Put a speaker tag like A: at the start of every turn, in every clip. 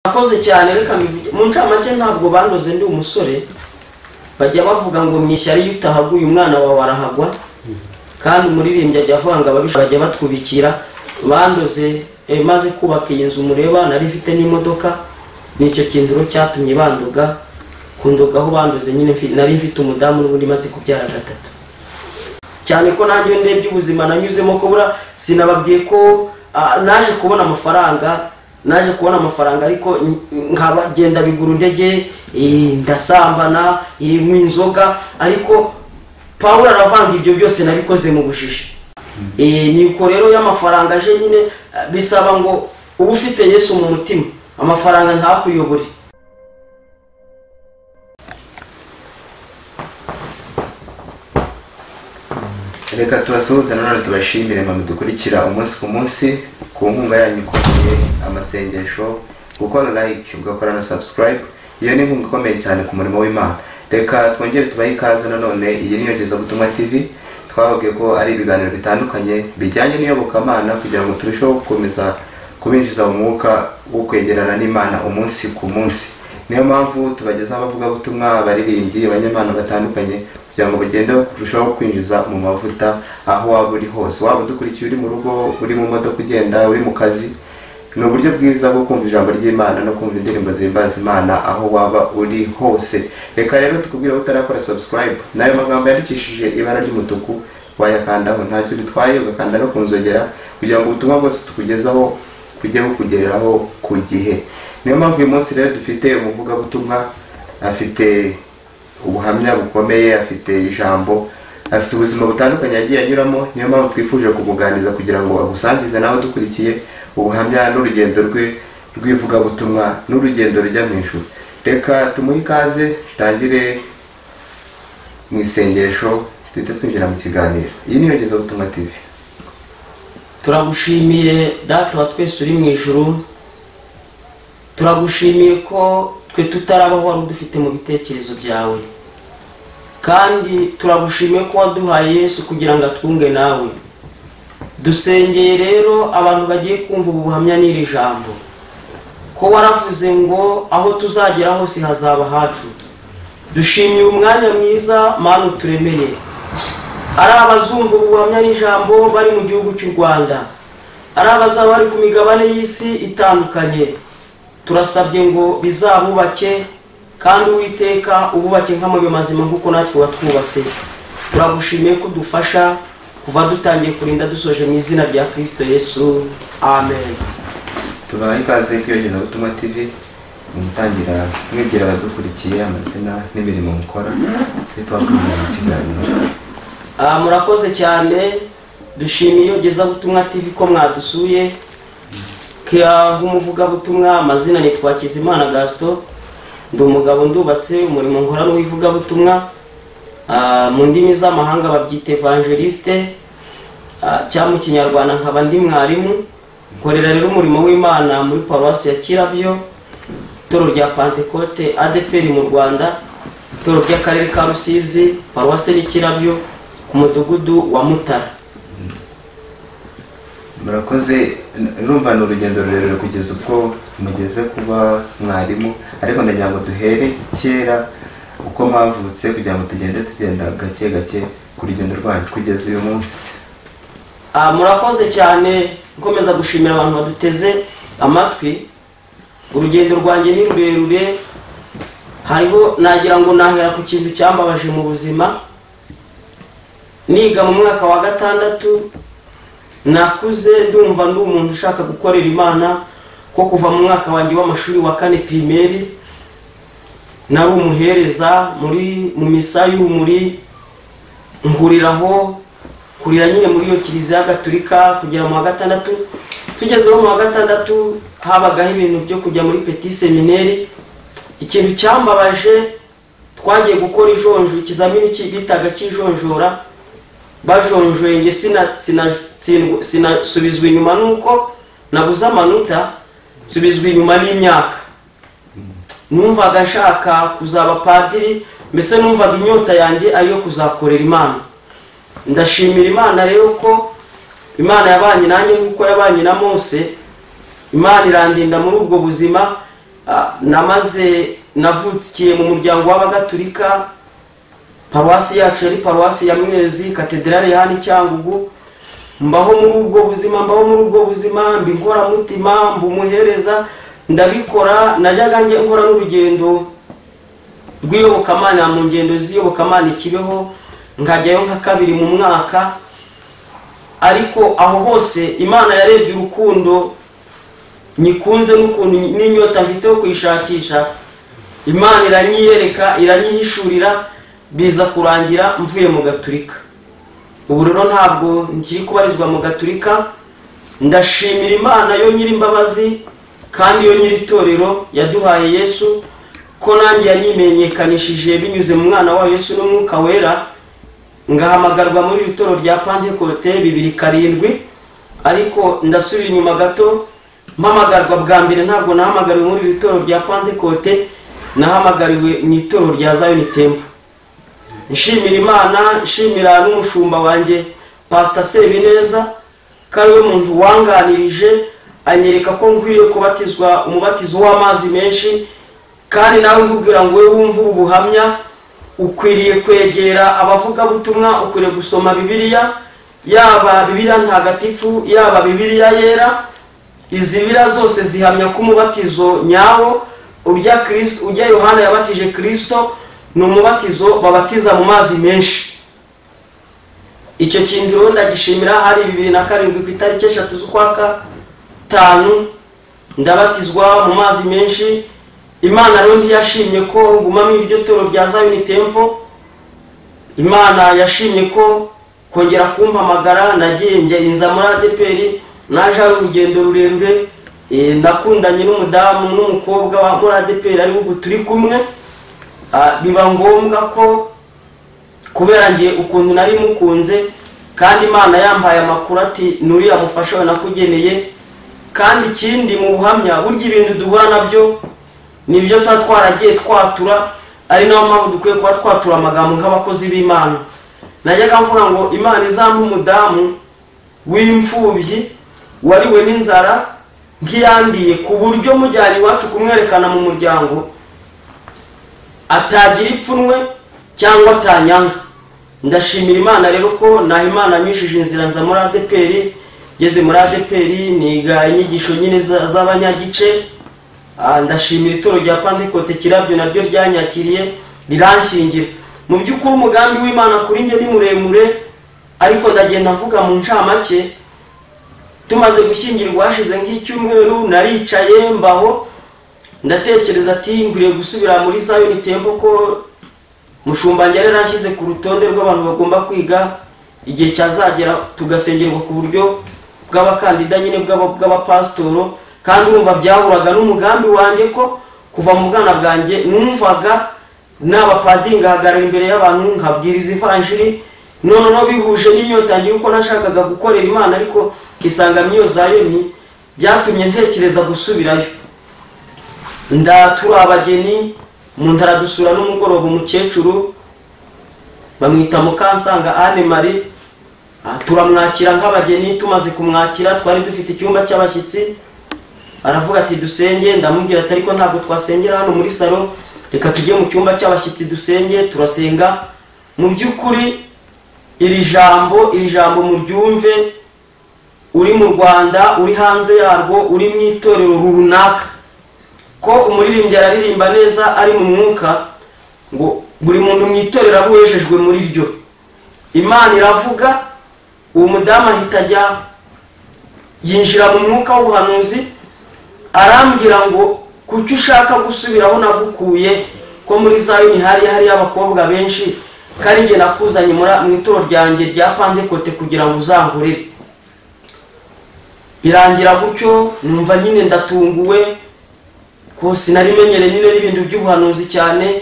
A: akoze cyane reka mbivuge mu ncamake ntabwo bandoze ndi umusore bajya bavuga ngo mwishyari yutahaguye umwana wawe arahagwa kandi umuririmbyi ajya avuga ngo ababisha bajya batwubikira bandoze maze kubaka iyi nzu mureba nari mfite n'imodoka nicyo kinduro cyatumye banduga kundogaho bandoze nyine nari mfite umudamu n'ubundi maze kubyara gatatu cyane ko nanjye ndebye ubuzima nanyuzemo ko bura sinababwiye ko naje kubona amafaranga ariko nkabagenda biguru ndege ndasambana mu inzoga ariko Pawulo aravanga ibyo byose nabikoze mu bujiji niko rero y'amafaranga aje nyine bisaba ngo uba ufite Yesu mu mutima amafaranga ntakuyobore.
B: Reka tubasuhuze nanone tubashimire mu dukurikira umunsi ku munsi ku nkunga yanyu ikomeye amasengesho gukora like ugakora na subscribe iyo ni inkunga ikomeye cyane ku murimo w'Imana. Reka twongere tubahe ikaze nanone iyi ni Yogezabutumwa TV twavuge ko ari ibiganiro bitandukanye bijyanye n'iyobokamana kugira ngo turusheho gukomeza kubinjiza mu mwuka wo kwegerana n'Imana umunsi ku munsi. Niyo mpamvu tubageza abavuga butumwa abaririmbyi abanyamana batandukanye kugira ngo bagende kurushaho kwinjiza mu mavuta aho waba uri hose, waba udukurikiye uri mu rugo, uri mu modoka ugenda, uri mu kazi. Ni uburyo bwiza bwo kumva ijambo ry'Imana no kumva indirimbo zihimbaza Imana aho waba uri hose. Reka rero tukubwira utarakora subscribe nayo magambo yandikishije ibara ry'umutuku wayakandaho ntacyo bitwaye ugakanda no kunzogera kugira ngo ubutumwa bwose tukugezaho kujye bukugereraho ku gihe. Niyo mpamvu uyu munsi rero dufite umuvugabutumwa afite ubuhamya bukomeye, afite ijambo, afite ubuzima butandukanye yagiye anyuramo. Niyo mpamvu twifuje kumuganiza kugira ngo agusangize nawe dukurikiye ubuhamya n'urugendo rwe rw'ivugabutumwa n'urugendo rujya mu ijuru. Reka tumuhe ikaze tangire mu isengesho duhita twinjira mu kiganiro. Iyi ni Yogezabutumwa TV.
A: Turagushimiye data wa twese uri mu ijuru, turagushimiye ko twe tutarabaho wari udufite mu bitekerezo byawe, kandi turagushimiye ko waduhaye Yesu kugira ngo atwunge nawe. Dusengeye rero abantu bagiye kumva ubuhamya n'iri jambo ko waravuze ngo aho tuzagera hose hazaba hacu. Dushimiye umwanya mwiza Mana uturemeye, ari abazumva ubuhamya n'ijambo bari mu gihugu cy'u Rwanda, ari abazaba bari ku migabane y'isi itandukanye. Turasabye ngo bizabubake kandi Uwiteka ububake nk'amabuye mazima nk'uko natwe watwubatse. Turagushimiye ko dufasha kuva dutangiye kurinda dusoje mu izina rya Kristo Yesu, amen.
B: Tubahe ikaze ku Yogezabutumwa TV mutangira mwibwira abadukurikiye amazina n'imirimo mukora twakwinjira mu kiganiro.
A: Murakoze cyane, dushimiye Yogezabutumwa TV ko mwadusuye. Nk'umuvugabutumwa amazina ni Twakizimana Gaston, ndi umugabo ndubatse, umurimo nkora n'uwivugabutumwa mu ndimi z'amahanga babyita evangeliste, cyangwa mu kinyarwanda nkaba ndi mwarimu. Nkorera rero umurimo w'Imana muri paruwasi ya Kirabyo, itoro rya Pentecote ADPR mu Rwanda, itoro ry'akarere ka Rusizi, paruwasi ni Kirabyo ku mudugudu wa Mutara.
B: Murakoze, urumva ni urugendo rurerure kugeza ubwo mugeze kuba mwarimu, ariko ndagira ngo duhere kera uko mwavutse kugira ngo tugenda gake gake ku rugendo rwanyu kugeza uyu munsi.
A: Murakoze cyane, nkomeza gushimira abantu baduteze amatwi. Urugendo rwanjye ni rurerure, hariho nagira ngo nahera ku kintu cyambabaje mu buzima. Niga mu mwaka wa 6 nakuze ndumva ndi umuntu ushaka gukorera Imana, ko kuva mu mwaka wanjye w'amashuri wa 4 primaire nari umuhereza mu misa y'umuri, kurira nyine muri iyo kiliziya gatolika kugera mu wa 6. Tugezeho mu wa 6 habagaho ibintu byo kujya muri petit seminaire. Ikintu cyambabaje, twagiye gukora ijonjo, ikizamini bitaga cy'ijonjora. Bajonjoye nge sinasubizwa inyuma nuko nabuze amanota, subizwa inyuma n'imyaka. Numvaga nshaka kuzaba padiri, mbese numvaga inyota yanjye ariyo kuzakorera Imana. Ndashimira Imana rero ko Imana yabanye nanjye nk'uko yabanye na Mose. Imana irandinda muri ubwo buzima navukiye mu muryango w'abagatulika. Paruwasi yacu yari paruwasi ya Mwezi, katedrali ya hano Cyangugu. Mbaho muri ubwo buzima mbingora mutima mbumuhereza ndabikora. Najyaga nge nkora n'urugendo rw'iyobokamana mu ngendo z'iyobokamana Kibeho, nkajyayo nka kabiri mu mwaka. Ariko aho hose Imana yarebye urukundo nyikunze n'ukuntu n'inyota mfite yo kwishakisha. Imana iranyiyereka, iranyihishurira, biza kurangira mvuye mu Gatulika. Ubu rero ntabwo nkiri kubarizwa mu Gatulika. Ndashimira Imana yo nyiri imbabazi kandi yo nyiri itorero yaduhaye Yesu, ko nanjye yanyimenyekanishije binyuze mu mwana wa Yesu n'Umwuka Wera, ngahamagarwa muri itoro rya Pentecote 2007. Ariko ndasubira inyuma gato, mpamagarwa bwa mbere ntabwo nahamagariwe muri itoro rya Pentecote, nahamagariwe mu itoro rya Zion Temple. Nshimira Imana, nshimira n'umushumba wanjye Pastor Sebineza, kariwe muntu wanganirije anyereka ko nkwiriye kubatizwa umubatizo w'amazi menshi. Kandi nawe nkubwira ngo we wumva ubuhamya, ukwiriye kwegera abavuga butumwa, ukwiriye gusoma Bibiliya, yaba Bibiliya ntagatifu, yaba Bibiliya yera. Izi Bibiliya zose zihamya ko umubatizo nyawo urya Kristo, urya Yohana yabatije Kristo, n'umubatizo babatiza mu mazi menshi. Icyo kintu rero ndagishimira. Hari 2007 ku itariki 3 z'ukwa 5 ndabatizwa mu mazi menshi. Imana rero ntiyashimye ko nguma mu iryo toro rya Zion Temple. Imana yashimye ko kongera kumpamagara. Nagiye inza muri ADPR, naje ari urugendo rurerure. Nakundanye n'umudamu n'umukobwa wa muri ADPR ari ubu turi kumwe. Biba ngombwa ko kubera ngiye ukuntu nari mukunze, kandi Imana yampaye amakuru ati nuriya mufasha we nakugeneye. Kandi ikindi mu buhamya, burya ibintu duhura nabyo nibyo twaragiye twatura, ari naho mpamvu dukwiye kuba twatura amagambo nk'abakozi b'Imana. Najyaga mvuga ngo Imana izampa umudamu w'imfubyi wariwe n'inzara nk'iyandiye, ku buryo mujyana iwacu kumwerekana mu muryango atagira ipfunwe cyangwa atanyanga. Ndashimira Imana rero ko naho Imana nyishije inzira nza muri ADPR. Ngeze muri ADPR niga inyigisho nyine z'abanyagice. Ndashimira itoro rya Pentecote Kirabyo naryo ryanyakiriye riranshingira. Mu by'ukuri umugambi w'Imana kuri nge ni muremure, ariko ndagenda mvuga mu ncamake. Tumaze gushyingirwa hashize nk'icyumweru, naricaye mbaho ndatekereza ati nguriye gusubira muri Zion Temple, ko mushumba njye yarashyize ku rutonde rw'abantu bagomba kwiga igihe cyazagera tugasengerwa ku buryo bw'abakandida nyine bw'abapastoro. Kandi urumva byahuraga n'umugambi wanjye ko kuva mu bwana bwanjye numvaga n'abapadiri ngahagarara imbere y'abantu nkabwiriza ivanjiri. None bihuje n'inyota ngiye uko nashakaga gukorera Imana, ariko kisanga myo Zion byatumye ntekereza gusubirayo. Ndatura abageni mu ntaradusura n'umugoroba, umukecuru bamwita Mukansanga Anne Marie. Turamwakira nk'abageni. Tumaze kumwakira twari dufite icyumba cy'abashyitsi. Aravuga ati dusenge. Ndamubwira ati ariko ntabwo twasengera hano muri salo, reka tujye mu cyumba cy'abashyitsi dusenge. Turasenga. Mu by'ukuri iri jambo muryumve, uri mu Rwanda, uri hanze yarwo, uri mu itorero runaka, ko umuririmbyi araririmba neza ari mu mwuka, ngo buri muntu mu itorero abuwejejwe muri ryo. Imana iravuga, uwo mudamu ahita yinjira mu mwuka w'ubuhanuzi, arambwira ngo kuki ushaka gusubiraho nagukuye, ko muri Zion hari abakobwa benshi, kandi nge nakuzanye mu itoro ryanjye rya Pentecote kugira ngo uzangurire. Birangira gutyo, numva nyine ndatunguwe, ko sinarimenyere nyine n'ibintu by'ubuhanuzi cyane.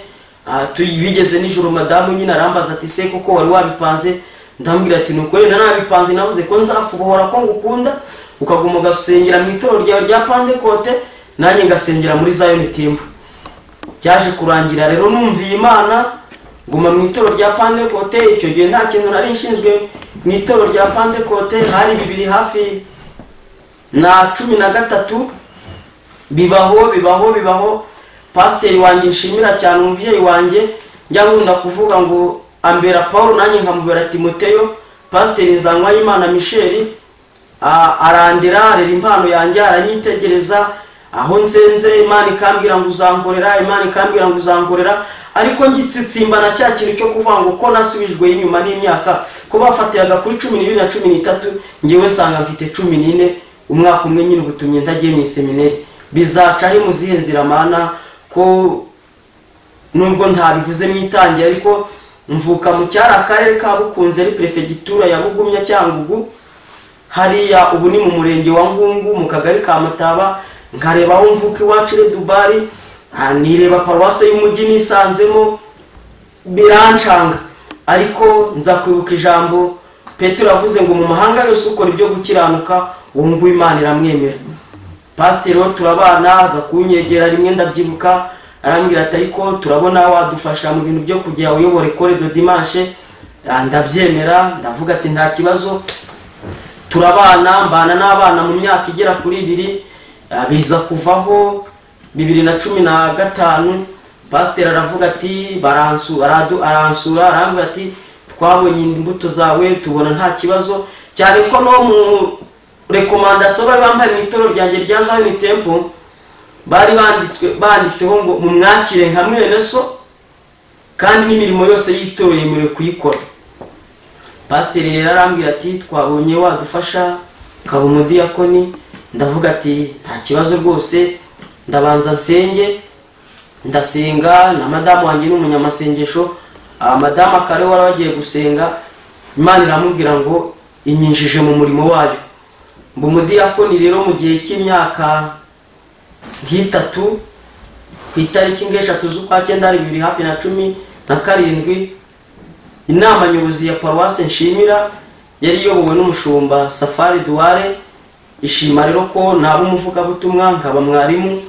A: Bigeze nijoro madamu nyine arambaza ati se koko wari wabipanze? Ndambwira ati nukore narabipanze, navuze ko nzakubohora ko ngukunda, ukaguma ugasengera mu itoro rya Pentecote, nanjye ngasengera muri Zion Temple. Byaje kurangira rero numviye Imana, nguma mu itoro rya Pentecote. Icyo gihe nta kintu nari nshinzwe mu itoro rya Pentecote. Hari 2013 bibaho. Pasiteri wanjye nshimira cyane, umubyeyi wanjye njya nkunda kuvuga ngo ambera Paul nanjye nkamubera Timoteyo. Pasiteri Nzankwayimana Michel arandera, arera impano yanjye, aranyitegereza aho nsenze, Imana ikambwira ngo uzankorera, Imana ikambwira ngo uzankorera, ariko ngitsitsimba na cya kintu cyo kuvuga ngo ko nasubijwe inyuma n'imyaka, ko bafatiraga kuri 12 na 13, ngewe nsanga mfite 14, umwaka umwe nyine ubutumye ndagiye mu seminari. Bizacahe muzihe nzira Mana, ko nubwo ntabivuze mu itangira, ariko mvuka mu cyari akarere ka Bukunze ari prefegitura ya Bugumya Cyangugu, hariya ubu ni mu murenge wa Ngungu mu kagari ka Mataba. Nkareba aho mvuka iwacu Redubari, nireba paruwase y'umujyi nisanzemo, birancanga. Ariko nza kwibuka ijambo Petero avuze ngo mu mahanga yose ukora ibyo gukiranuka uwo ngo Imana iramwemera. Pasiteri turabana, aza kunyegera rimwe ndabyibuka, arambwira ati ariko turabona wadufasha mu bintu byo kujya uyobora Ecole de Dimanche. Ndabyemera, ndavuga ati nta kibazo. Turabana, mbana n'abana mu myaka igera kuri 2, biza kuvaho 2015. Pasiteri aravuga ati aransura, arambwira ati twabonye imbuto zawe, tubona nta kibazo, cyane ko no mu rekomandasiyo bari bambaye mu itoro ryanjye rya Zion Temple bari banditseho ngo mumwakire nka mwene so, kandi n'imirimo yose y'itoro yemerewe kuyikora. Pasiteri rero arambwira ati twabonye wadufasha ukaba umudiyakoni. Ndavuga ati nta kibazo rwose, ndabanza nsenge. Ndasenga na madamu wanjye n'umunyamasengesho. Madamu akare wari wagiye gusenga, Imana iramubwira ngo inyinjije mu murimo wayo. Mbu umudiyakoni rero mu gihe cy'imyaka nk'itatu, ku itariki 3 z'ukwa 9 2017, inama nyobozi ya paruwase nshimira yari iyobowe n'umushumba Safari Duare. Ishima rero ko naba umuvugabutumwa nkaba mwarimu,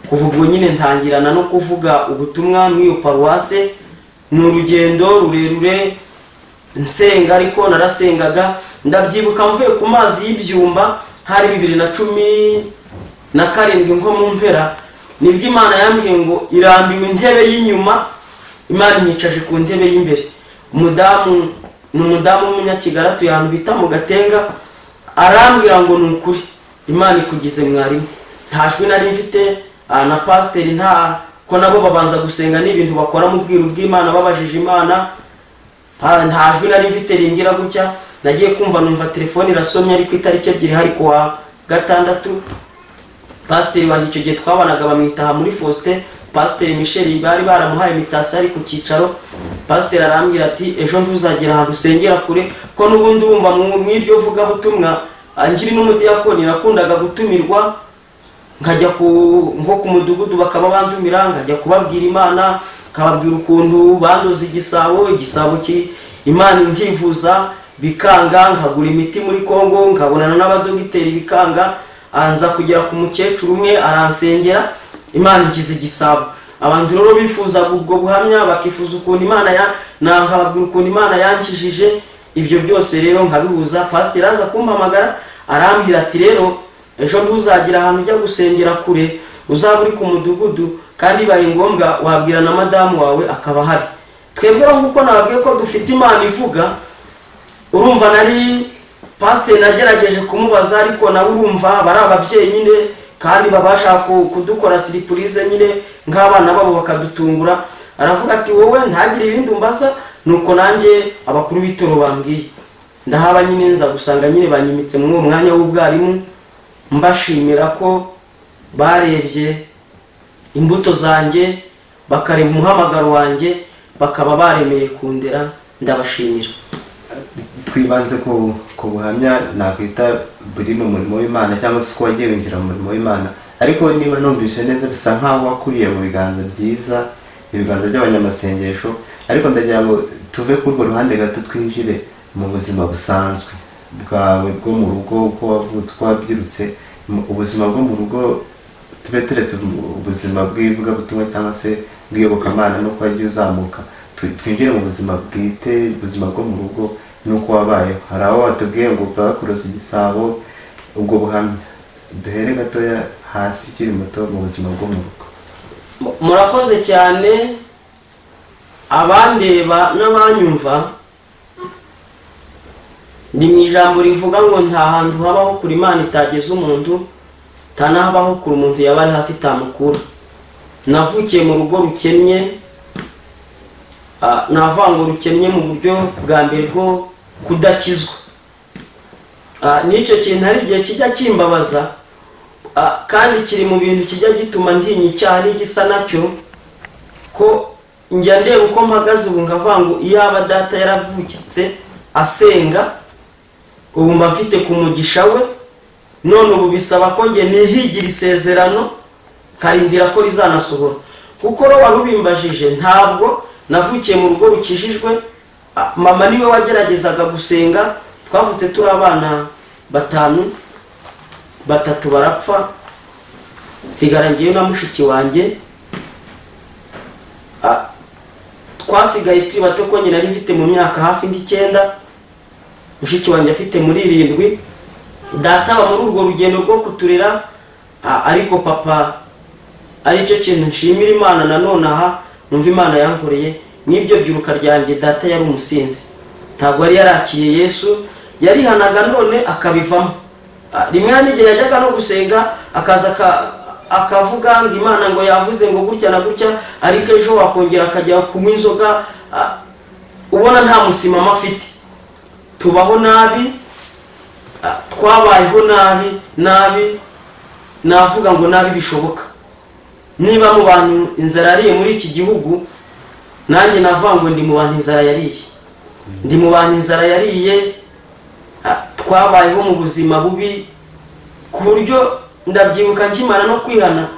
A: kuvuga nyine ntangirana no kuvuga ubutumwa mu iyo paruwase. Ni urugendo rurerure nsenga, ariko narasengaga. Ndabyibuka mvuye ku mazi y'ibyumba hari 2017 nko mu mpera, nibwo Imana yambwiye ngo irambiwe intebe y'inyuma, Imana inyicaje ku ntebe y'imbere. Umudamu w'umunyakigali atuye ahantu bita mu Gatenga, arambwira ngo ni ukuri Imana ikugize mwarimu. Nta jwi nari mfite, na pasiteri nta ko nabo babanza gusenga n'ibintu bakora mu bwiru bw'Imana babajije Imana. Nta jwi nari mfite ringira gutya, nagiye kumva numva telefone irasomye, ariko itariki 2 hari kuwa 6. Pasiteri wanjye icyo gihe twabanaga bamwitaha muri Faustin, Pasiteri Michel bari baramuhaye imitasi ari ku cyicaro. Pasiteri arambwira ati ejo ntuzagera ahantu usengera kure, ko n'ubundi wumva mu iryo vuga butumwa. Angiri n'umudiyakoni nakundaga gutumirwa, nkajya nko ku mudugudu bakaba bandumira, nkajya kubabwira Imana, kababwira ukuntu bandoze igisabo Imana nkivuza bikanga, nkagura imiti muri Kongo, nkabonana n'abadogiteri bikanga. Anza kugera ku mukecuru umwe aransengera, Imana inkiza igisabo. Abantu rero bifuza ubwo buhamya, bakifuza ukuntu Imana nkababwira ukuntu Imana yankijije. Ibyo byose rero nkabihuza. Pasiteri aza kumpamagara arambwira ati rero ejo ntuzagira ahantu ujya gusengera kure, uzaba uri ku mudugudu, kandi baye ngombwa wabwira na madamu wawe akaba hari. Twebwe nk'uko nababwiye ko dufite Imana ivuga, urumva nari pasiteri nagerageje kumubaza, ariko nawe urumva bari ababyeyi nyine, kandi babasha kudukora surprise nyine nk'abana babo bakadutungura. Aravuga ati wowe ntagire ibindi umbaza, nuko nanjye abakuru b'itoro bambwiye. Ndahaba nyine nza gusanga nyine banyimitse mu mwanya w'ubwarimu, mbashimira ko barebye imbuto zanjye, bakareba umuhamagaro wanjye, bakaba baremeye kundera. Ndabashimira.
B: Twibanze ku buhamya nakwita buri mu murimo w'Imana, cyangwa se ko wagiye winjira mu murimo w'Imana. Ariko niba numvise neza bisa nkaho wakuriye mu biganza byiza, ibiganza by'abanyamasengesho. Ariko ndagira ngo tuve kuri urwo ruhande gato twinjire mu buzima busanzwe bwawe bwo mu rugo, uko wavutse, uko wabyirutse. Ubuzima bwo mu rugo, tube turetse ubuzima bw'ivugabutumwa cyangwa se bw'iyobokamana no kwagiye uzamuka, twinjire mu buzima bwite, ubuzima bwo mu rugo nuko wabayeho. Hari aho watubwiye ngo bakuroza igisabo, ubwo buhamya duhere gatoya hasi ukiri muto mu buzima bwo mu rugo.
A: Murakoze cyane abandeba n'abanyumva. Ni mu ijambo rivuga ngo nta hantu habaho kuri Imana itageze umuntu, tanahabaho kuri umuntu yabari hasi tamukura. Navukiye mu rugo rukennye, navango rukennye mu buryo bwa mbere bwo kudakizwa. Nicyo kintu hari igihe kijya kimbabaza, kandi kiri mu bintu kijya gituma ntinya icyaha n'igisa nacyo, ko njya ndeba uko mpagaze ubu ngavango iyaba data yaravukitse asenga, ubu mba mfite ku mugisha we, none ubu bisaba ko nge nihigira isezerano karindira ko rizanasohora. Kuko ro warubimbajije, ntabwo navukiye mu rugo rukijijwe. Mama niwe wageragezaga gusenga, twavutse turi abana 5, 3 barapfa, sigara ngiye na mushiki wanjye. Twasigaye turi bato ko nyina ari mfite mu myaka hafi 9, mushiki wanjye afite muri 7. Data aba muri urwo rugendo rwo kuturera, ariko papa ari cyo kintu nshimira Imana nanone aha numva Imana yankoreye. N'ibyo byuruka ryanjye data yari umusinzi, ntabwo yari yarakiye Yesu, yarihanaga none akabivamo. Rimwe n'igihe yajyaga no gusenga akaza akavuga ngo Imana ngo yavuze ngo gutya na gutya, ariko ejo wakongera akajya kunywa inzoga, ubona nta musimama afite. Tubaho nabi, twabayeho nabi, navuga ngo nabi bishoboka. Niba mu bantu inzara yariye muri iki gihugu, nanjye navango ndi mu bantu inzara yariye. Ndi mu bantu inzara yariye, twabayeho mu buzima bubi ku buryo ndabyibuka nkimara no kwihana.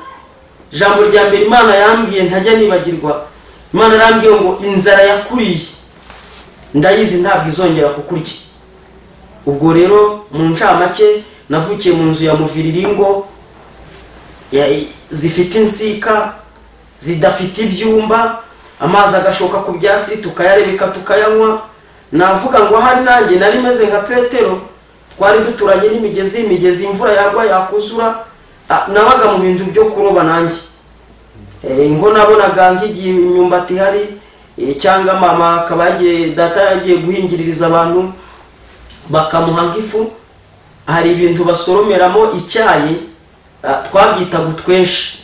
A: Jambo rya mbere Imana yambwiye ntajya nibagirwa, Imana yarambwiye ngo inzara yakuriye ndayizi ntabwo izongera kukurya. Ubwo rero mu ncamake navukiye mu nzu ya muviriringo zifite insika, zidafite ibyumba, amazi agashoka ku byatsi tukayarebeka tukayanywa. Navuga ngo hari nanjye nari meze nka Petero, twari duturanye n'imigezi imvura yagwa yakuzura. Nabaga mu bintu byo kuroba nanjye, ngo nabonaga nk'igihe imyumbati hari, cyangwa mama akaba data yagiye guhingiririza abantu bakamuha nk'ifu. Hari ibintu basoromeramo icyayi, twabyitaga utwenshi.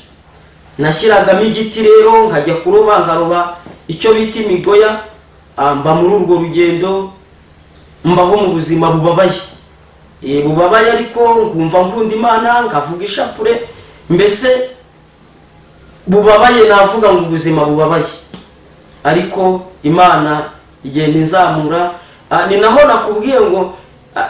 A: Nashyiragamo igiti rero nkajya kuroba, nkaroba icyo bita imigoya. Mba muri urwo rugendo, mbaho mu buzima bubabaye, ariko ngumva nkunda Imana, nkavuga ishapure. Mbese bubabaye, navuga ngo ubuzima bubabaye, ariko Imana igenda inzamura. Ni naho nakubwiye ngo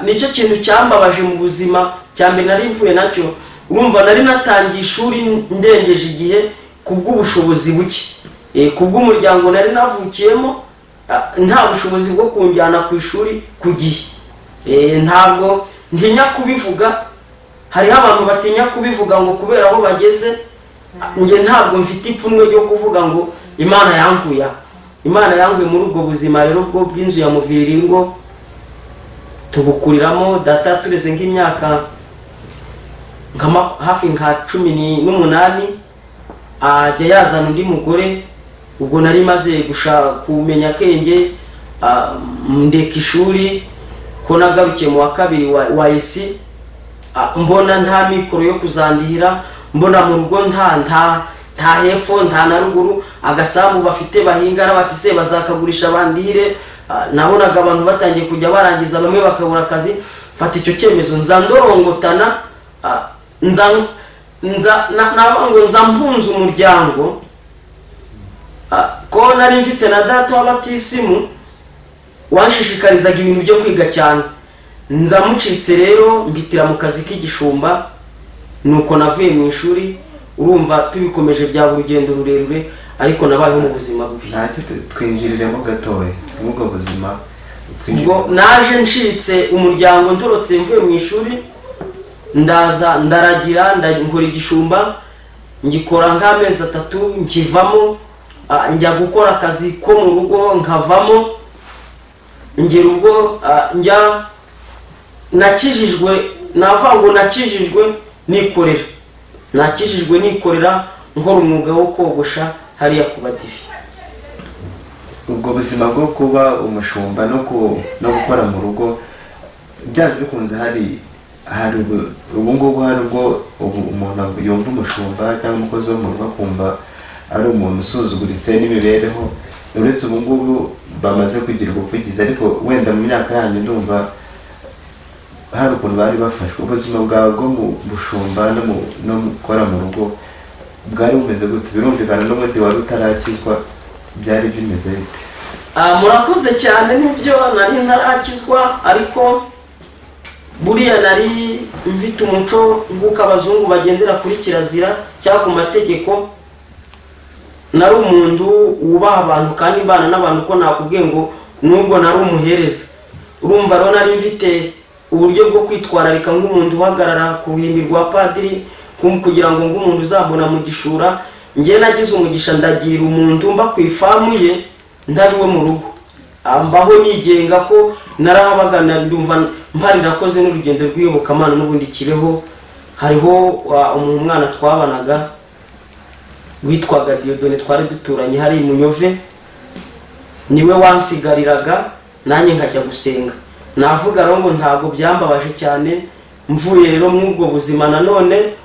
A: nicyo kintu cyambabaje mu buzima cyambere nari mvuye nacyo. Urumva nari natangiye ishuri ndengeje igihe kubw'ubushobozi buke, kubw'umuryango nari navukiyemo, nta bushobozi bwo kunjyana ku ishuri ku gihe. Ntabwo ntinya kubivuga, hariho abantu batinya kubivuga ngo kubera aho bageze. Nge ntabwo mfite ipfunwe ryo kuvuga ngo Imana yankuye. Imana yankuye muri ubwo buzima rero bwo bw'inzu ya muviriringo tubukuriramo. Data tureze nk'imyaka hafi nka 18, ajya yazana undi mugore. Ubwo nari maze gushaka kumenya kenge, ndeka ishuri ko nagarukiye mu wa 2 wa esi. Mbona nta mikoro yo kuzandihira, mbona mu rugo nta hepfo nta na ruguru, agasambu bafite bahingara bati se bazakagurisha bandihire. Nabonaga abantu batangiye kujya barangiza, bamwe bakabura akazi. Fata icyo cyemezo nzandorongotana, nza mpunze umuryango, ko nari mfite na data w'abatisimu wanshishikarizaga ibintu byo kwiga cyane. Nzamucitse rero mbitira mu kazi k'igishumba, nuko navuye mu ishuri. Urumva tubikomeje bya urugendo rurerure, ariko nabayeho mu buzima bubi.
B: Ntacyo twinjiriremo gatoya ubwo buzima.
A: Ubwo naje ncitse umuryango, ntorotse mvuye mu ishuri, ndaza ndaragira, nkora igishumba, ngikora nk'amezi 3, nkivamo. Njya gukora akazi ko mu rugo, nkavamo. Ngera ubwo nakijijwe, navango nakijijwe nikorera. nakijijwe nikorera nkora umwuga wo kogosha hariya ku badivi.
B: ubwo buzima bwo kuba umushumba no gukora mu rugo byanze bikunze hari ubu ngubu hari ubwo umuntu yumva umushumba cyangwa umukozi wo mu rugo akumva ari umuntu usuzuguritse n'imibereho, uretse ubu ngubu bamaze kugira ubuvugizi, ariko wenda mu myaka yanyu ndumva hari ukuntu bari bafashwe. Ubuzima bwawe bwo mu bushumba no gukora mu rugo bwari bumeze gute? Birumvikana n'ubundi wari utarakizwa, byari bimeze bite?
A: Murakoze cyane, nibyo nari ntarakizwa, ariko buriya nari mfite umuco nk'uko abazungu bagendera kuri kirazira cyangwa ku mategeko. Nari umuntu wubaha abantu kandi mbana n'abantu, ko nakubwiye ngo nubwo nari umuhereza. Urumva rero nari mfite uburyo bwo kwitwararika nk'umuntu uhagarara ku ruhimbi rwa padiri, kugira ngo nk'umuntu uzabona mu gishura. Njye nagize umugisha, ndagira umuntu mba ku ifamu ye ndari we mu rugo, ambaho nigenga ko narahabaga, ndumva mpari nakoze n'urugendo rw'iyobokamana n'ubundi kibeho. Hariho umwana twabanaga witwaga Diodone, twari duturanye hari Munyove, niwe wansigariraga nanjye nkajya gusenga. Navuga rero ngo ntabwo byambabaje cyane. Mvuye rero mu ubwo buzima, nanone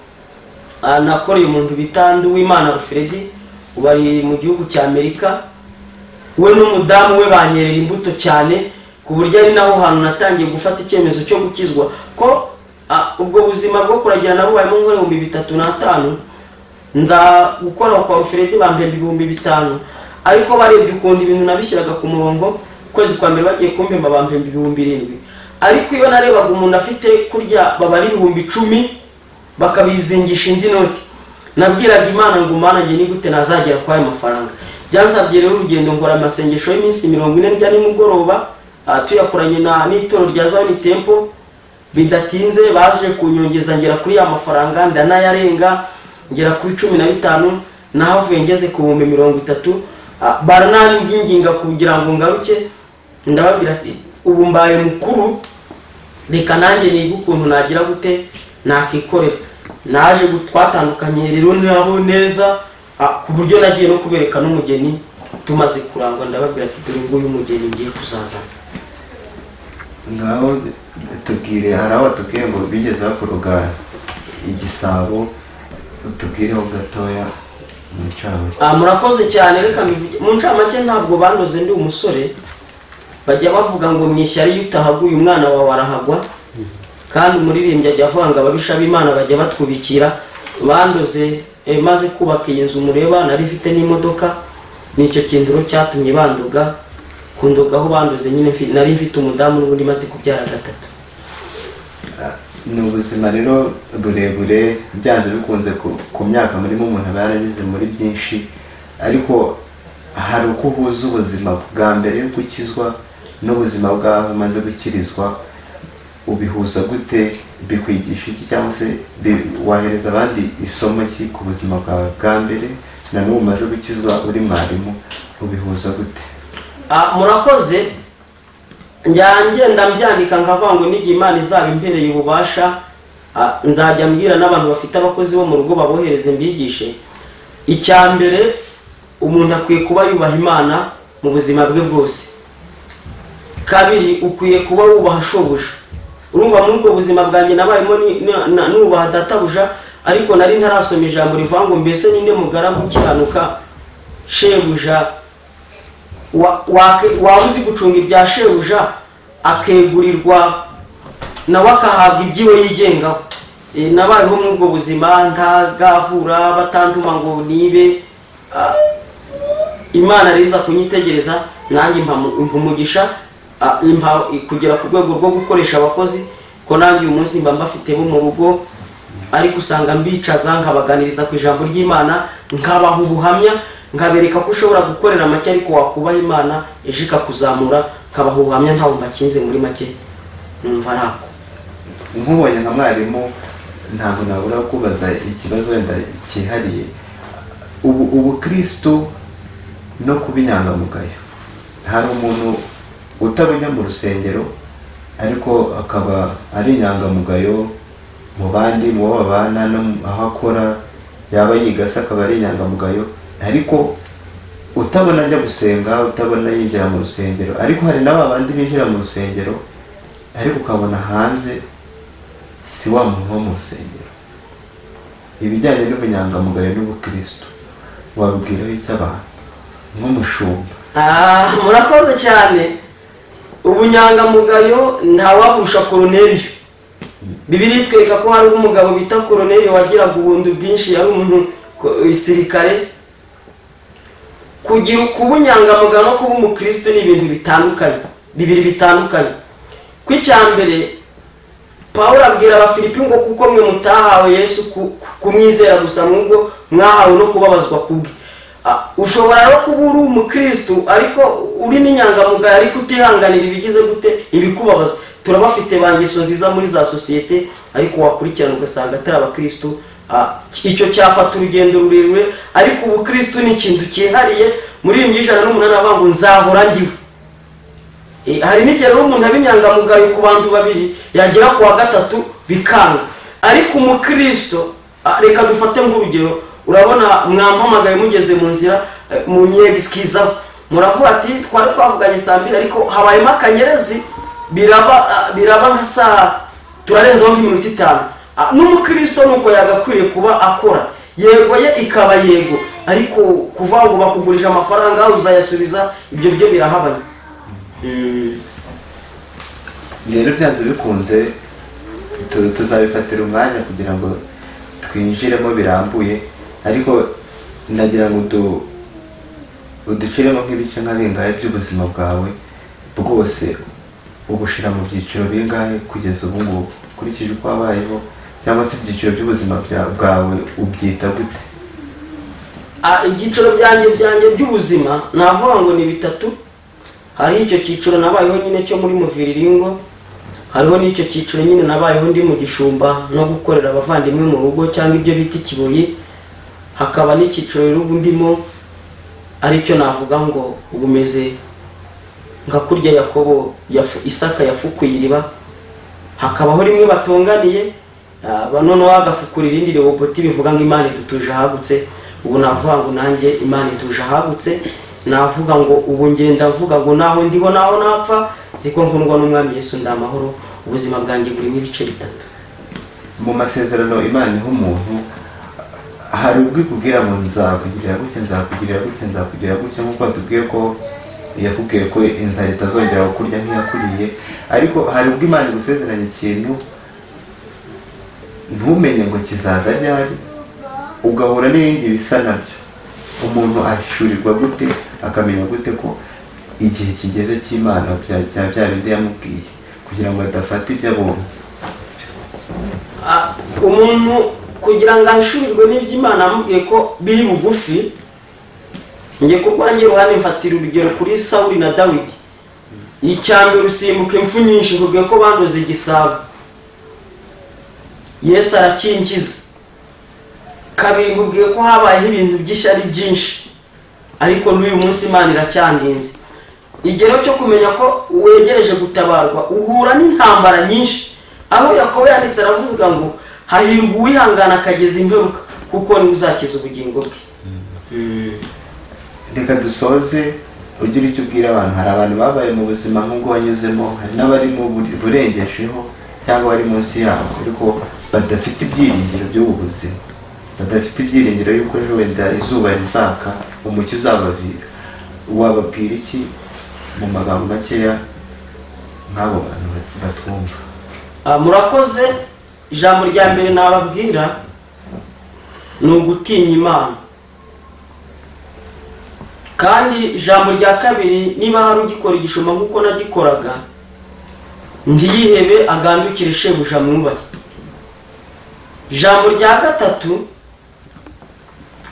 A: nakoreye umuntu bita Nduwimana Rufredi, ubari mu gihugu cya Amerika. We n'umudamu we banyerera imbuto cyane, ku buryo ari naho hantu natangiye gufata icyemezo cyo gukizwa. Ko ubwo buzima bwo kuragira nabo bayemo $3,500, nza gukora kwa Rufredi bampemba $5,000, ariko barebye ukundi ibintu nabishyiraga ku murongo. Kwezi kwa mbere bagiye kumpemba bampemba $7,000, ariko iyo narebaga umuntu afite kurya babari $10,000 bakabizingisha indi noti, nabwiraga Imana ngo Mana nge ni gute nazagera kwa ayo mafaranga. Byansabye rero urugendo ngora amasengesho y'iminsi 40 njya nimugoroba, tuyakoranye n'itoro rya Zion Temple. Bidatinze baje kunyongeza ngera kuri ya mafaranga, ndanayarenga ngera kuri 15, nahavuye ngeze ku 30,000. Barananginga kugira ngo ngaruke, ndababwira ati ubu mbaye mukuru, reka nanjye niga ukuntu nagira gute nakikorera. Naje twatandukanye rero nabo neza, ku buryo nagiye no kubereka n'umugeni. Tumaze kurangwa ndababwira ati dore nguyu umugeni ngiye kuzazana.
B: Ngaho tubwire, hari aho tubwiye ngo bigeze bakuroga igisabo, utubwireho gatoya mu ncamake.
A: Murakoze cyane, reka mu ncamake. Ntabwo bandoze ndi umusore, bajya bavuga ngo mwishyari yutahaguye umwana wawe arahagwa, kandi umuririmbyi ajya avuga ngo ababisha b'Imana bajya batwubikira. Bandoze maze kubaka iyi nzu mureba, nari mfite n'imodoka, nicyo kinduro cyatumye bandoga. Kundogaho bandoze nyine nari mfite umudamu n'ubundi maze kubyara 3.
B: Ni ubuzima rero burebure, byanze bikunze ku myaka murimo umuntu aba yaragize muri byinshi, ariko hari uko uhuza ubuzima bwa mbere yo gukizwa n'ubuzima bwawe umaze gukirizwa. Ubihuza gute? Bikwigisha iki, cyangwa se wahereza abandi isomo ki ku buzima bwawe bwa mbere na n'ubu umaze gukizwa uri mwarimu? Ubihuza gute?
A: Murakoze. Ngenda mbyandika nkavuga ngo n'igihe Imana izaba impereye ububasha, nzajya mbwira n'abantu bafite abakozi bo mu rugo babohereze mbigishe. Icya mbere, umuntu akwiye kuba yubaha Imana mu buzima bwe bwose. Kabiri, ukwiye kuba wubaha shobuja. Urumva muri ubwo buzima bwanjye nabayemo nubaha databuja, ariko nari ntarasoma ijambo rivuga ngo mbese ninde mugaragu ukiranuka shebuja wabuzi gucunga ibya shebuja akegurirwa nawe akahabwa ibyiwe yigengaho. Nabayeho muri ubwo buzima ntagavura batantuma ngo nibe. Imana riza kunyitegereza, nanjye umugisha kugera ku rwego rwo gukoresha abakozi, ko nanjye uyu munsi mba mbafite bo mu rugo, ariko usanga mbicaza nkabaganiriza ku ijambo ry'Imana, nkabaha ubuhamya, nkabereka ko ushobora gukorera make ariko wakubaha Imana ejo ikakuzamura. Nkabaha ubuhamya ntawe mbakinze, muri make numva arako.
B: Nkubonye nka mwarimu, ntabwo nabura kubaza ikibazo wenda cyihariye. Ubu Kristo no kuba inyangamugayo, hari umuntu utarunya mu rusengero ariko akaba ari inyangamugayo, mu bandi, mu bo babana, no aho akora, yaba yiga se akaba ari inyangamugayo, ariko utabona ajya gusenga, utabona yinjira mu rusengero. Ariko hari n'abandi binjira mu rusengero ariko ukabona hanze si wa muntu wo mu rusengero. Ibijyanye n'ubunyangamugayo n'ubukristo wabwiraho iki abantu nk'umushumba?
A: Murakoze cyane. Ubunyangamugayo ntawaburusha Koruneliyo. Bibiliya itwereka ko hari umugabo bita Koruneliyo wagiraga ubuntu bwinshi, yari umuntu isirikare. Kugira kubunyangamugayo no kuba umukristo ni ibintu bitandukanye, bibiri bitandukanye. Kw'icyambere Pawulo abwira abafilipi ngo kuko mwe mutahawe Yesu kumwizera gusa, nubwo mwahawe no kubabazwa kubwe. Ushobora no kuba uri umukristo ariko uri n'inyangamugayo ariko utihanganira ibigize gute ibikubabaza. Turabafite bangeso nziza muri za societe ariko wakurikirana ugasanga atari abakristo. Icyo cyafata urugendo rurerure, ariko ubukristo ni ikintu cyihariye. Muri 108 avuga ngo nzahora ndiwe. Hari n'igihe umuntu abinyangamugayo ku bantu babiri yagera ku wa gatatu bikanga, ariko umukristo reka dufate nk'urugero. Urabona mwampamagaye mugeze mu nzira mu nyegisikiza, muravuga ati twari twavuganye saa 2 ariko habayemo akanyerezi, biraba nka saa turarenzaho nk'iminota 5. N'umukristo nuko yagakwiriye kuba akora. Yego ye ikaba yego, ariko kuva ngo bakugurije amafaranga uzayasubiza, ibyo byo birahabanye.
B: Rero byanze bikunze tuzabifatira umwanya kugira ngo twinjiremo birambuye, ariko nagira ngo uduciremo nk'ibice nka bingahe by'ubuzima bwawe bwose, ubushira mu byiciro bingahe kugeza ubu ngubu ukurikije uko wabayeho, cyangwa se ibyiciro by'ubuzima bwawe ubyita gute?
A: Ibyiciro byanjye by'ubuzima navuga ngo ni bitatu. Hari icyo cyiciro nabayeho nyine cyo muri Muviriringo, hariho n'icyo cyiciro nyine nabayeho ndi mu Gishumba no gukorera abavandimwe mu rugo cyangwa ibyo bita Kibuye. Hakaba n'icyiciro rero ndimo aricyo navuga ngo ubumeze nka kurya Yakobo Isaka yafukuye iriba, hakabaho rimwe batonganiye none wagafukurira irindi roboti bivuga ngo Imana idutuje ahagutse. Ubu navuga ngo nanjye Imana idutuje ahagutse. Navuga ngo ubu ngenda mvuga ngo naho ndiho naho napfa ziko nkundwa n'Umwami Yesu ndamahoro. Ubuzima bwanjye burimo ibice bitatu.
B: Mu masezerano Imana iha umuntu hari ubwo ikubwira ngo nzakugirira gutya, nzakugirira gutya, nzakugirira gutya, nk'uko watubwiye ko yakubwiye ko inzara itazongera kukurya nk'iyakuriye. Ariko hari ubwo Imana igusezeranya ikintu ntumenye ngo kizaza ryari, ugahura n'ibindi bisa nabyo. Umuntu ahishurirwa gute, akamenya gute ko igihe kigeze cy'Imana bya bindi yamubwiye, kugira ngo adafata ibyo abonye?
A: Umuntu kugira ngo ahishurirwe n'iby'Imana amubwiye ko biri bugufi, ngiye kurwangira uruhande mfatira urugero kuri Sawuli na Dawidi. Icyambere usimbuka impfu nyinshi, nkubwiye ko bandoze igisabo, Yesu arakingiza. Kabiri nkubwiye ko habayeho ibintu by'ishyari byinshi, ariko n'uyu munsi Imana iracyandinze. Igero cyo kumenya ko wegereje gutabarwa uhura n'intambara nyinshi, aho Yakobo yanditse aravuga ngo hahirwa uwihangana akageza imperuka, kuko ni uzakiza ubugingo bwe.
B: Reka dusoze ugira icyo ubwira abantu. Hari abantu babaye mu buzima nk'ubwo wanyuzemo, hari n'abari mu burengesheho cyangwa bari munsi yabo, ariko badafite ibyiringiro by'ubu buzima, badafite ibyiringiro yuko ejo wenda izuba rizaka, umucyo uzabavira. Wababwira iki mu magambo makeya nk'abo bantu batwumva?
A: Murakoze. Ijambo rya mbere nababwira ni ugutinya Imana, kandi ijambo rya kabiri, niba hari ugikora igishuma nk'uko nagikoraga, ntiyihebe agandukire shebuja mwubahe. Ijambo rya gatatu,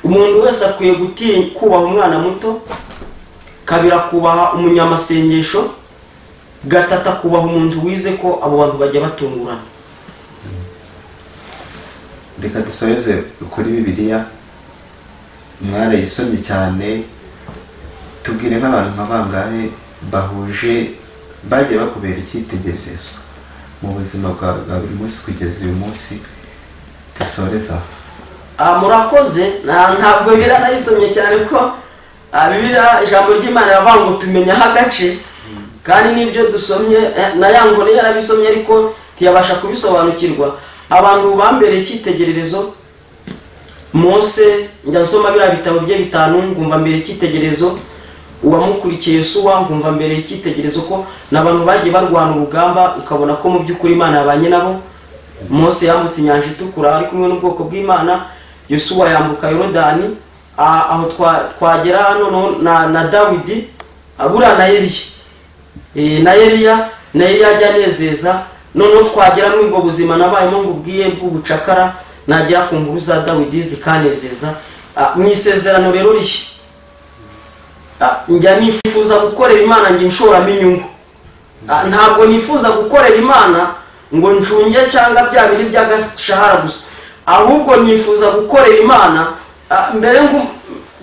A: umuntu wese akwiye kubaha umwana muto. Kabiri akubaha umunyamasengesho. Gatatu akubaha umuntu wize ko abo bantu bajya batungurana.
B: Reka dusoze kuri Bibiliya, mwarayisomye cyane. Tubwire nk'abantu nk'abangahe bahuje bagiye bakubera icyitegererezo mu buzima bwa buri munsi kugeza uyu munsi dusoreza?
A: Murakoze. Ntabwo Bibiliya nayisomye cyane ko Bibiliya ijambo ry'Imana yavuga ngo tumenyaho agace, kandi n'ibyo dusomye na yangone yarabisomye ariko ntiyabasha kubisobanukirwa. Abantu bambereye icyitegererezo, Mose njya nsoma biriya bitabo bye 5 ngumva mbere icyitegererezo, uwamukurikiye Yosuwa ngumva mbere icyitegererezo ko n'abantu bagiye barwana urugamba ukabona ko mu by'ukuri Imana yabanye nabo. Mose yambutse inyanja itukura ari kumwe n'ubwoko bw'Imana, Yosuwa yambuka Yorodani, aho twagera hano na Dawidi abura na Eliya ajya nezeza. None twagera muri ubwo buzima nabayemo ngubwiye bw'ubucakara, nagera ku nkuru za Dawidi zikanezeza. Mu isezerano rero rishya njya nifuza gukorera Imana nge nshoramo inyungu. Ntabwo nifuza gukorera Imana ngo ncunge cyangwa bya bindi by'agashahara gusa, ahubwo nifuza gukorera Imana mbere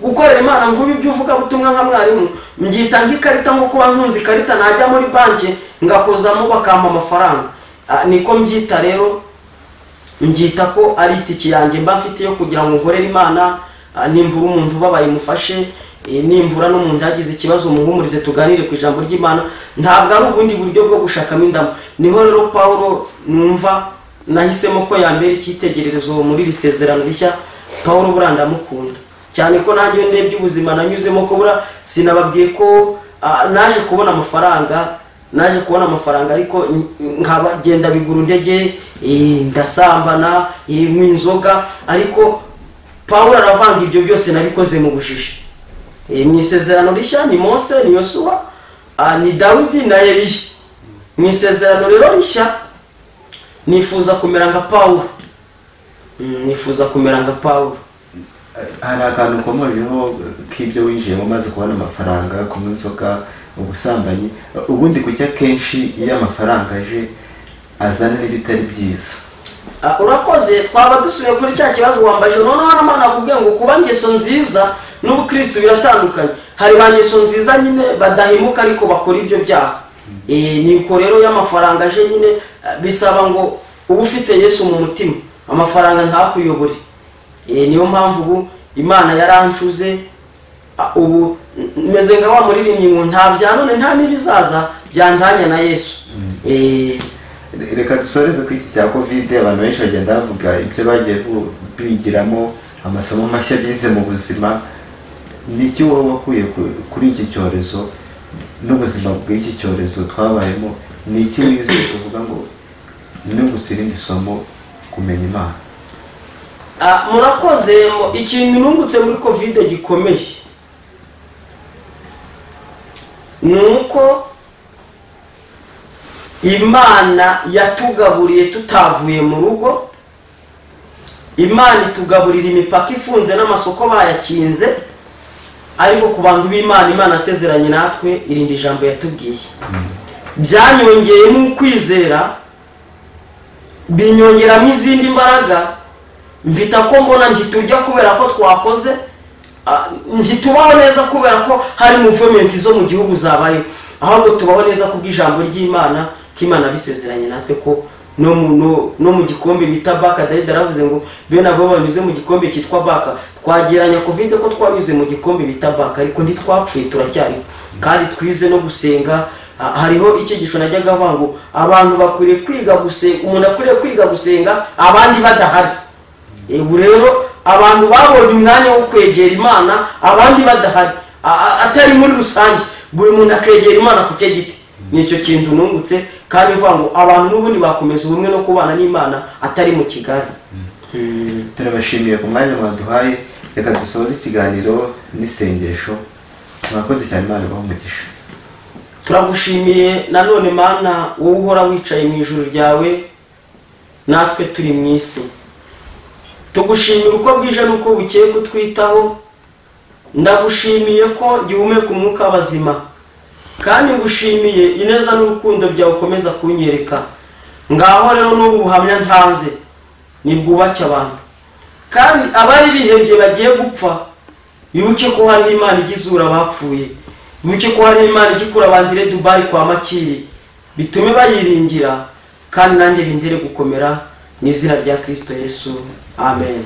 A: gukorera Imana ngo ibyo uvuga butumwa nka mwarimu mbyita nk'ikarita, nko kuba ntunzi ikarita najya muri banki ngakozamo bakampa amafaranga. Niko mbyita rero, mbyita ko ari itiki yanjye mba mfite yo kugira ngo nkorere Imana. Nimbura umuntu ubabaye mufashe, nimbura n'umuntu yagize ikibazo muhumurize tuganire ku ijambo ry'Imana. Ntabwo ari ubundi buryo bwo gushakamo indamo. Niho rero Paulo numva nahisemo ko yambere icyitegererezo muri risezerano rishya. Paulo buranda mukunda cyane ko nanjye ndebye ubuzima nanyuzemo ko bura sinababwiye ko naje kubona amafaranga ariko nkabagenda biguru ndege, ndasambana, mu inzoga, ariko Paulo aravanga ibyo byose nabikoze mu bujiji. Mu isezerano rishya ni Mose, ni Yosuwa, ni Dawidi na Eliya. Mu isezerano rero rishya nifuza kumera nka Paulo.
B: Hari akantu komoreho k'ibyo winjiyemo maze kubona amafaranga, kunywa inzoga, ubusambanyi. Ubundi kujya kenshi iyo amafaranga aje azana n'ibitari byiza.
A: Urakoze. Twaba dusubiye kuri cya kibazo wambaje. Noneho hano Imana akubwiye ngo kuba ngeso nziza n'ubukristo biratandukanye. Hari ba ngeso nziza nyine badahemuka ariko bakora ibyo byaha. Niko rero y'amafaranga aje nyine bisaba ngo uba ufite Yesu mu mutima, amafaranga ntakuyobore. Niyo mpamvu ubu Imana yarancuze, ubu meze nka wa muririmbyi ngo nta bya none nta n'ibizaza byantanya na Yesu.
B: Reka dusoreze ku iki cya Covid. Abantu benshi bagenda bavuga ibyo bagiye bigiramo, amasomo mashya bize mu buzima. Niki wowe wakuye kuri iki cyorezo n'ubuzima bw'iki cyorezo twabayemo? Niki wize uvuga ngo nungusirinde isomo kumenya Imana?
A: Murakoze. Ikintu nungutse muri Covid gikomeye nuko Imana yatugaburiye tutavuye mu rugo. Imana itugaburira imipaka ifunze n'amasoko bayakinze, ariko ku bantu b'Imana Imana asezeranye natwe irindi ijambo yatubwiye. Byanyongeyemo ukwizera, binyongeramo izindi mbaraga, mbita ko mbona ngiturya kubera ko twakoze, ngitubaho neza kubera ko hari movement zo mu gihugu zabaye, ahubwo tubaho neza kubw'ijambo ry'Imana k'Imana bisezeranye natwe ko no mu gikombe bita baka. Dawidi aravuze ngo bene abo banyuze mu gikombe cyitwa baka. Twageranya Covid ko twanyuze mu gikombe bita baka, ariko ntitwapfuye turacyari kandi twize no gusenga. Hariho icyigisho najyaga avuga ngo abantu bakwiriye kwiga gusenga, umuntu akwiriye kwiga gusenga abandi badahari. Ubu rero abantu babonye umwanya wo kwegera Imana abandi badahari, atari muri rusange, buri muntu akegera Imana ku cye giti. Nicyo kintu nungutse, kandi mvuga ngo abantu n'ubundi bakomeza ubumwe no kubana n'Imana atari mu Kigali.
B: Turabashimiye ku mwanya mwaduhaye. Reka dusoze ikiganiro n'isengesho. Mwakoze cyane, Imana ibahe umugisha.
A: Turagushimiye nanone Mana, wowe uhora wicaye mu ijuru ryawe, natwe turi mu isi. Tugushimira uko bwije n'uko bukeye kutwitaho. Ndagushimiye ko gihumeka umwuka w'abazima, kandi ngushimiye ineza n'urukundo byawe ukomeza kunyereka. Ngaho rero n'ubu buhamya ntanze nibwubake abantu, kandi abari bihebye bagiye gupfa bibuke ko hari Imana igizura abapfuye, bibuke ko hari Imana igikura abandire Dubai kwa Makiri, bitume bayiringira kandi nanjye bindere gukomera mu izina rya Kristo Yesu, amen.